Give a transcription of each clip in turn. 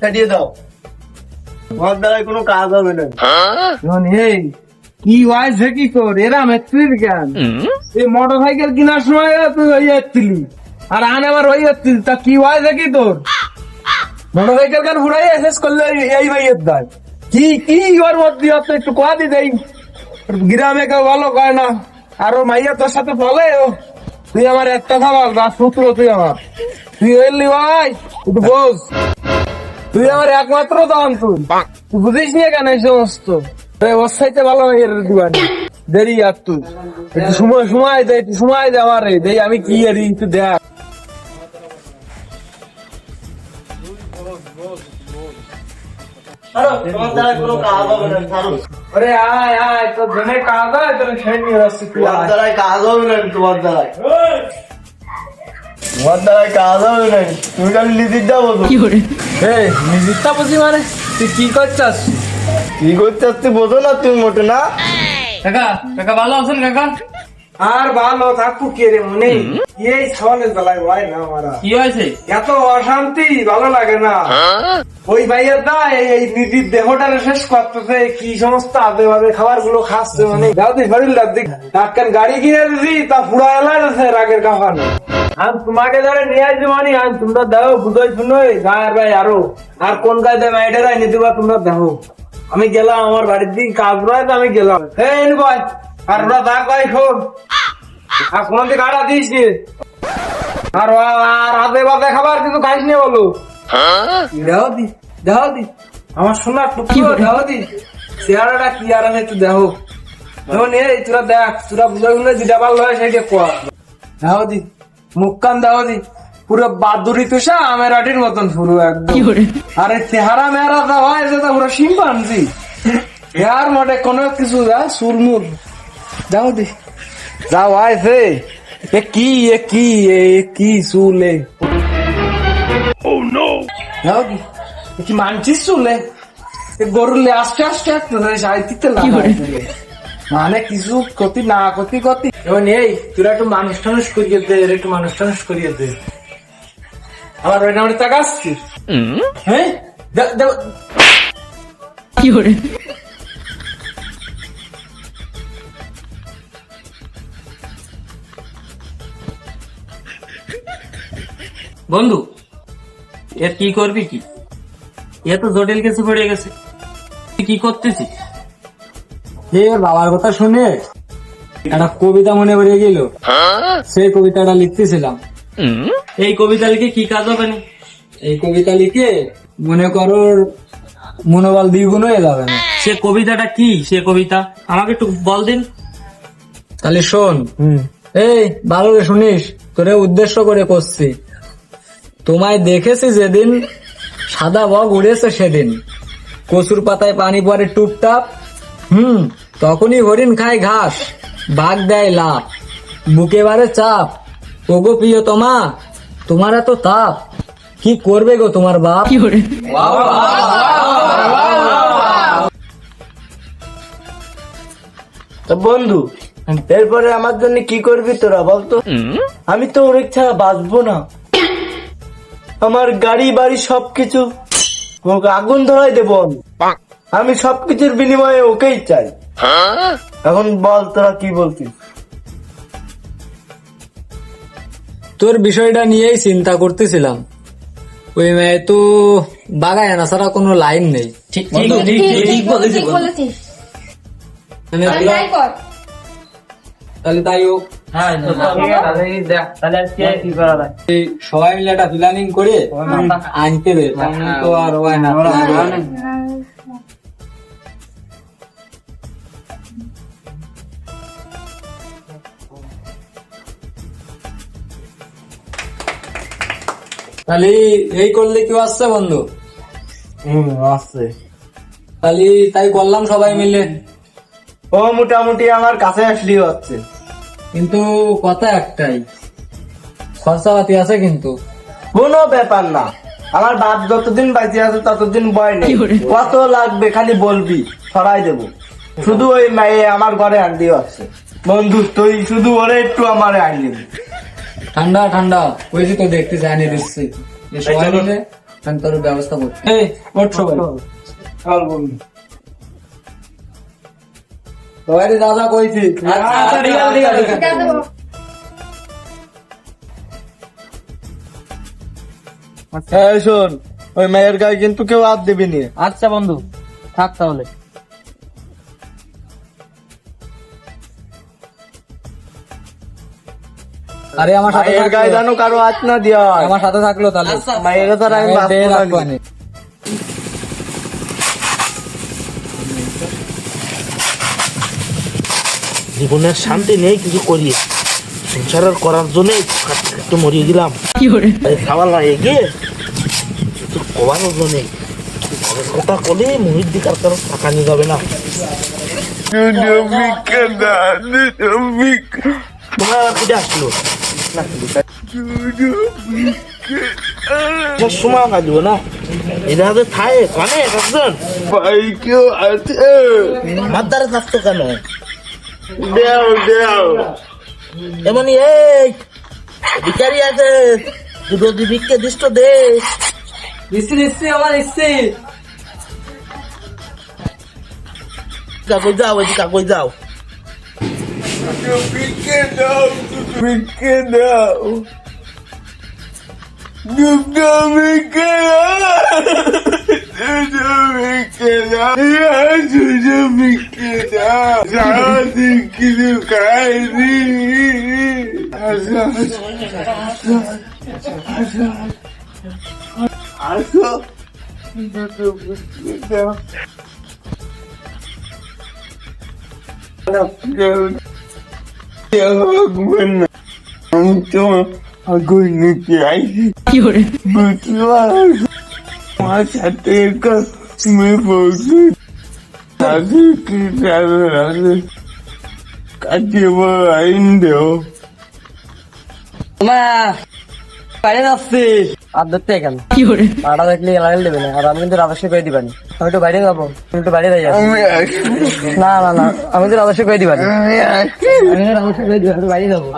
ছাড়িয়ে দাও, তোমার দ্বারাই কোনো কাজ হবে না। এই কি হয়েছে কি তোর এরা মেট্রির জ্ঞান? এই মোটর সাইকেল কেনার সময় তুই হয়ে যাচ্ছিলি আর আন আবার হয়ে যাচ্ছিলি, তা কি হয়েছে কি তোর? মোটর সাইকেল কেন ঘুরাই শেষ করলে এই ভাইয়ের দায় কি কি ওর মধ্যে একটু কোয়া দি দেই, গ্রামে কেউ ভালো কয় না, আর ও মাইয়া তোর সাথে বলে তুই আমার একটা খাবার রাজপুত্র, তুই আমার তুই এলি ভাই একটু বোঝ, তুই আমার একমাত্র দাম, তুই বুঝিস নিয়ে কেন এই সমস্ত ওর সাইতে ভালো মাইয়ের দিবান দেরি আর তুই একটু সময় দে, একটু সময় দে আমার দেই আমি কি আর একটু দেখ। তোমার দ্বারা কোনো কাজ হবে না, ছাড়ো। আরে আয় আয় তোর জন্য কাজ হয় তোর সেই নিয়ে আসছি, তুই তোমার আয়। দ্বারাই কাজ হবে না, তোমার দ্বারাই কাজ হবে না, তুমি খালি লিজির যাবো তো। এই নিজেরটা বুঝি মানে তুই কি করছিস? কি করতে আসতে বোঝো না তুমি মোটে না। কাকা কাকা ভালো আছেন কাকা? আর ভালো থাকু কে রে মনে, এই সওয়ালের বেলায় হয় না আমার কি হয়েছে এত অশান্তি, ভালো লাগে না। ওই ভাইয়ের দা এই নিজের দেহটারে শেষ করতেছে, কি সমস্ত আদে বাদে খাবার গুলো খাচ্ছে, মানে দাদি শরীর ডাক্তার গাড়ি কিনে দিছি তা পুরা এলাইছে রাগের কাফান। আমি তোমাকে ধরে নিয়ে আসছি মানে আমি তোমরা দেখো বুঝাই শুনোই গায়ের ভাই আরো আর কোন কাজে মাইডার আইনি দিবা তোমরা দেখো। আমি গেলাম আমার বাড়ির দিকে কাজ রয়েছে, আমি গেলাম এই ভাই আর ওরা দা কয় শোন আর কোন দিকে আড়া দিস নি আর আদে বাদে খাবার কিছু খাইস নি বলো দেহ দি আমার সোনার টুকরো দেহ দি চেহারাটা কি আর আছে একটু দেখো এখন এই তোরা দেখ তোরা বুঝাই শুনে যেটা ভালো হয় সেইটা কোয়া দেহ দি মুখ কান দেহ দি পুরো বাদুরি তুষা আমের আটির মতন পুরো একদম। আরে চেহারা মেহারা দেওয়া হয়েছে তো পুরো শিম্পাঞ্জি ইয়ার মোটে কোনো কিছু যা সুরমুর যাও দি যাও আইছে এ কি চুলে যাও দি কি মানছিস চুলে গরুলে আস্তে আস্তে সাহিত্যে মানে কিছু ক্ষতি না ক্ষতি এবার এই তোরা একটু মানুষ টানুষ করিয়ে দে, একটু মানুষ টানুষ করিয়ে দে। আবার ওই নামে টাকা আসছিস হ্যাঁ কি করে বন্ধু এর কি করবি কি, এ তো জটিল কিছু পড়ে গেছে, তুই কি করতেছিস? বাবার কথা শুনে একটা কবিতা মনে পড়ে গেল, সেই কবিতাটা লিখতেছিলাম। এই কবিতা লিখে কি কাজ হবে না? এই কবিতা লিখে মনে করো মনোবল দ্বিগুণ হয়ে যাবে না। সে কবিতাটা কি, সে কবিতা আমাকে একটু বল দিন। তাহলে শোন, এই ভালো রে শুনিস, তোরে উদ্দেশ্য করে করছি। তোমায় দেখেছি যেদিন সাদা বক উড়েছে সেদিন, কচুর পাতায় পানি পড়ে টুপটাপ, তখনই হরিণ খায় ঘাস, বাঘ দেয় লাফ, বুকে বাড়ে চাপ, ওগো প্রিয়তমা তোমার এত তাপ, কি করবে গো তোমার বাপ? তো বন্ধু এরপরে আমার জন্য কি করবি তোরা বলতো? আমি তো ওর ছাড়া বাঁচবো না, আমার গাড়ি বাড়ি সবকিছু ওকে আগুন ধরাই দেবো আমি সবকিছুর বিনিময়ে ওকেই চাই। এখন বল তোরা কি বলছিস? তোর বিষয়টা নিয়েই চিন্তা করতেছিলাম, ওই মেয়ে তো বাগায় না ছাড়া কোনো লাইন নেই। ঠিক বলেছিস। তাহলে তাই হোক, হ্যাঁ এই সবাই মিলে একটা প্ল্যানিং করে আনতে দে, তো আর হয় না। তাহলে এই করলে কেউ আসছে বন্ধু? আসছে। তাহলে তাই করলাম সবাই মিলে। ও মোটামুটি আমার কাছে আসলেই হচ্ছে, কিন্তু কথা একটাই, খরচাপাতি আছে কিন্তু। কোনো ব্যাপার না, আমার বাপ যতদিন বাঁচে আছে ততদিন ভয় নেই, কত লাগবে খালি বলবি সরাই দেবো। শুধু ওই মেয়ে আমার ঘরে আনলি হচ্ছে বন্ধু, তুই শুধু ওরে একটু আমারে আনলি। ঠান্ডা ঠান্ডা ওই যে তো দেখতে জানিয়ে দিচ্ছি, সবাই মিলে আমি তোর ব্যবস্থা করছি। এই ওঠ সবাই, চল বন্ধু। সবাই দাদা কইছি। আচ্ছা ঠিক আছে, ঠিক আছে। এটা দেবো। এই শোন, ওই মেয়ের গায়ে কিন্তু কেউ হাত দিবি নি। আচ্ছা বন্ধু, থাক তাহলে। আরে আমার সাথে মেয়ের গায়ে থাকলো। জানো কারো হাত না দিয়া হয়। আমার সাথে থাকলো তাহলে। মায়ের দ্বারা আমি বাঁচবো দে না রাখবো নি। আমি। জীবনের শান্তি নেই কিছু করি সংসারের করার জন্য একটু মরিয়ে গেলাম খাবার না এগিয়ে কিছু কবারও নেই ঘরের কথা কলে মুহির দিকার কারো টাকা নিয়ে যাবে না তোমার আর কোথায় আসলো সময় কাটবো না এটা হাতে থায় কানে একজন আমার দ্বারা থাকতো কেন এমনই এই ভিখারি আছে দুটো দিবিককে দৃষ্ট দে নিশ্চয় আমার নিশ্চয়। কাগজ যাও ওই কাগজ যাও বাইরে যাচ্ছি আর ধরতে কেন পাড়া দেখলে এলাকাল দেবে না আর আমি কিন্তু রাজস্ব করে দিবানি আমি একটু বাইরে যাবো তুমি একটু বাইরে যাই না না না আমি তো রাজস্ব করে দিবানি আমি রাজস্ব করে দিবা একটু বাইরে যাবো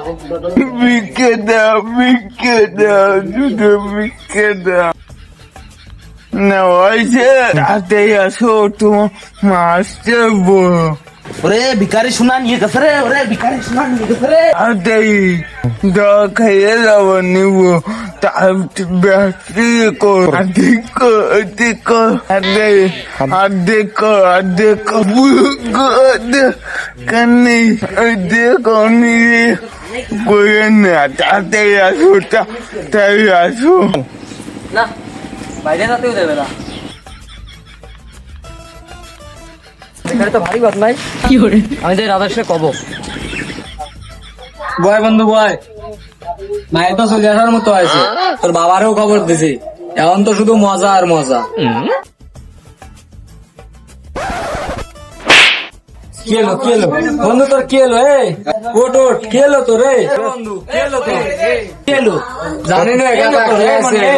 ওরে ভিখারি শোনা নিয়ে গেছে রে ওরে ভিখারি শোনা নিয়ে গেছে রে খাইয়ে যাব নিব তাড়াতাড়ি আসো তাড়াতাড়ি আসো না বাইরে যেতেও দেবে না এখানে তো ভারী কথা নাই আমি যে রাজস্ব কব বয় বন্ধু বয় মায়ের তো চলে আসার মতো আছে তোর বাবারও খবর দিছি এখন তো শুধু মজা আর মজা কি এলো বন্ধু তোর কি এলো ওট ওট কি এলো তোর বন্ধু কি এলো তোর কি এলো জানি না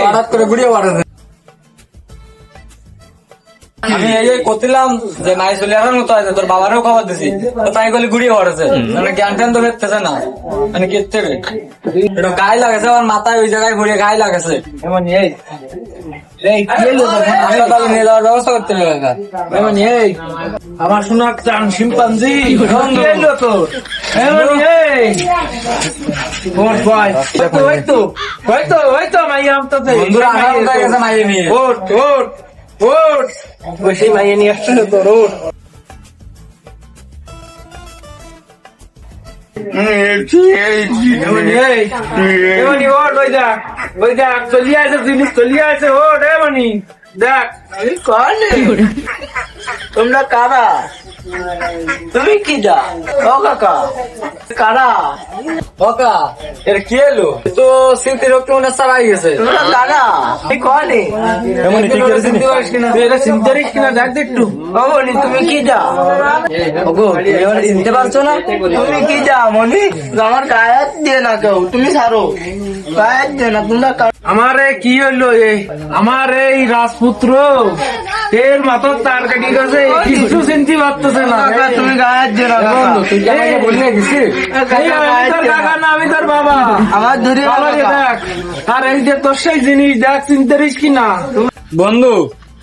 হঠাৎ করে গুড়িয়ে বাড়াতে আমি এই যে করছিলাম যে মাই চলে আসার মতো আছে তোর বাবারও খবর দিছি তো তাই বলে ঘুরিয়ে পড়েছে মানে জ্ঞান ট্যান তো ফেরতেছে না মানে কি থেকে এটা গায়ে লাগেছে আমার মাথায় ওই জায়গায় ঘুরে গায়ে লাগেছে এমন এই হাসপাতালে নিয়ে যাওয়ার ব্যবস্থা করতে হবে এমন এই আমার শোনা চান শিম্পাঞ্জি তোর এমন এই বন্ধুরা আসার মতো হয়ে গেছে মাইয়ে নিয়ে বসে মাইয়ে নিয়ে আসছে তো রোড তোমরা কারা? তুমি কি যা ও কাকা কারা? ওকা এর কি এলো তো স্মৃতি রক্ত মনে সারাই গেছে তোমরা কারা? কনে চিনতে পারিস কিনা চিনতে পারিস কিনা দেখ একটু মনি তুমি কি যা? ওগো তুমি আমার চিনতে পারছো না তুমি কি যা মনি? আমার গায়ে দিয়ে না কেউ, তুমি ছাড়ো গায়ে দিয়ে না। তোমরা আমারে কি হইলো আমার এই রাজপুত্র এর মাথার তার কাটি কাছে কিছু চিনতে পারতেছে না তুমি গায়ের জোর বন্ধু তুই কি আমাকে বললে গেছিস আমি তোর কাকা না আমি তোর বাবা আমার ধরে বাবা রে দেখ আর এই যে তোর সেই জিনিস দেখ চিনতে পারিস কি না বন্ধু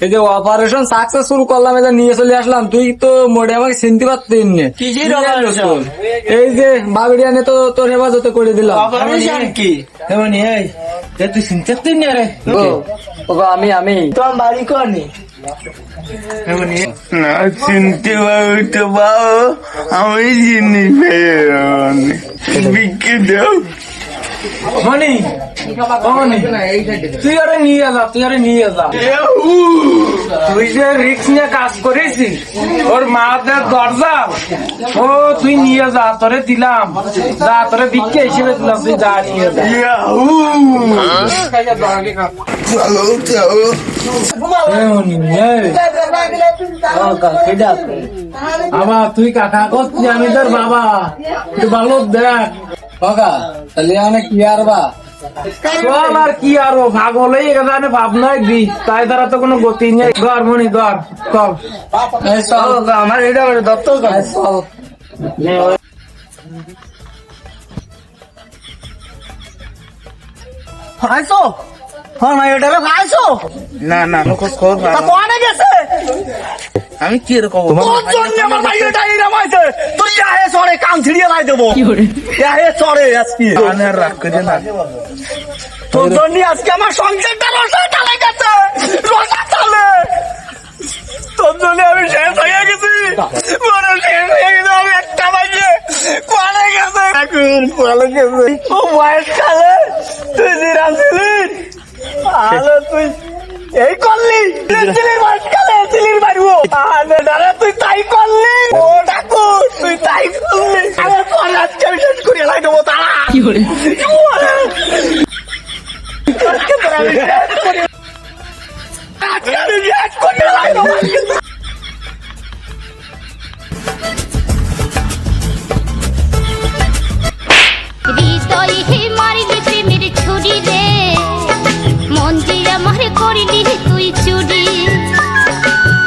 এই যে অপারেশন সাকসেসফুল করলাম এটা নিয়ে চলে আসলাম তুই তো মোটে আমাকে চিনতে পারতিস না কিসের অপারেশন? এই যে বাবিরিয়ানে তো তোর হেফাজতে করে দিলাম অপারেশন কি? এমনি এই যে তুই চিনতে পারতিস না রে ওগো আমি তোমার বাড়ি কনে? এমনি না চিনতে পারো তো বাবু আমি জিনিস বিক্রি দাও মনি তুই আরে নিয়ে যা তুই যে রিক্স নিয়ে কাজ করেছিস ওর মাদের দরজা ও তুই নিয়ে যা তোরে দিলাম যা তোরে ভিক্ষা হিসেবে দিলাম তুই যা নিয়ে যা ইয়াহু চলো চলো এ মনি, এই। আবার তুই কাকা করছিস আমি তোর বাবা তুই ভালো দেখ কাকা তাহলে মানে কি আর বা চল আর কি আরো ভাগ হলেই এখানে ভাবনায় দি তাই দ্বারা তো কোনো গতি নেই ঘর মনি ঘর চল এই চল আমার এটা দপ্তর করে চল আইসো হ্যাঁ ভাই ওটা আইসো না না আমি খোঁজ খবর পাই তা না। কোয়ানে গেছে আমি কি এরকম তোর জন্য আমার ভাই ওটা এরকম আইছে তুই আহে সরে কান ছিড়িয়ে লাই দেবো আহে সরে আজকে আমি আর রাগ করি না তোর জন্য আজকে আমার সংসারটা রসা চালে গেছে রসা চালে তোর জন্য আমি শেষ হয়ে গেছি বড় শেষ হয়ে গেছে আমি একটা বাজে কোয়ানে গেছে এখন কোয়ানে গেছে ও বয়স কালে তুই জিরাম ছিলি আলো তুই এই করলি চিলির মাঝখানে চিলির মারবো আরে দাদা তুই তাই করলি ও ডাকু তুই তাই করলি আমার পর আজকে আমি শেষ করে লাই দেবো তারা কি করে আজকে তোর আমি শেষ করে আজকে আমি শেষ করে লাই দেবো হৃদয়ে হে মারিলি প্রেমের ছুরি রে মন যে আমার করিলি তুই চুরি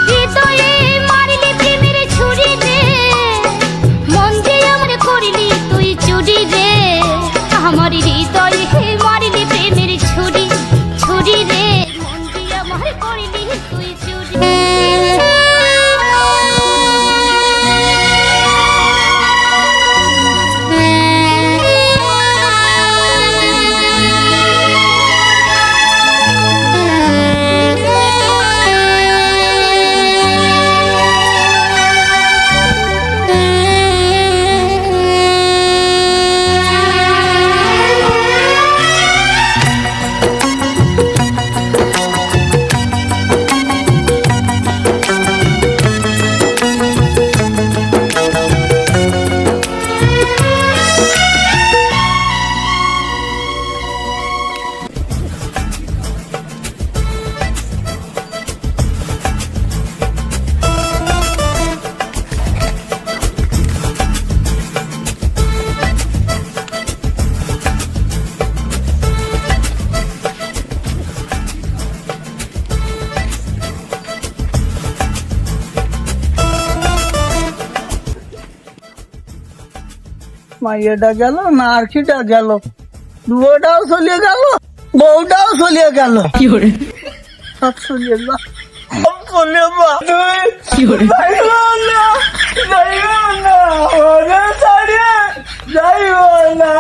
হৃদয়ে মারিলি প্রেমের ছুরি রে মন যে আমার করিলি তুই চুরি রে আমার হৃদয়ে হে মারিলি প্রেমের ছুরি ছুরি রে মন যে আমার করিলি তুই চুরি মাইয়াটা গেল না আরখিটা গেল দুটাও চলিয়ে গেল বউটাও চলিয়ে গেল সব চলিয়ে যা সব চলিয়ে যা যাইব না যাইব না ওরে ছাড়িয়ে যাইব না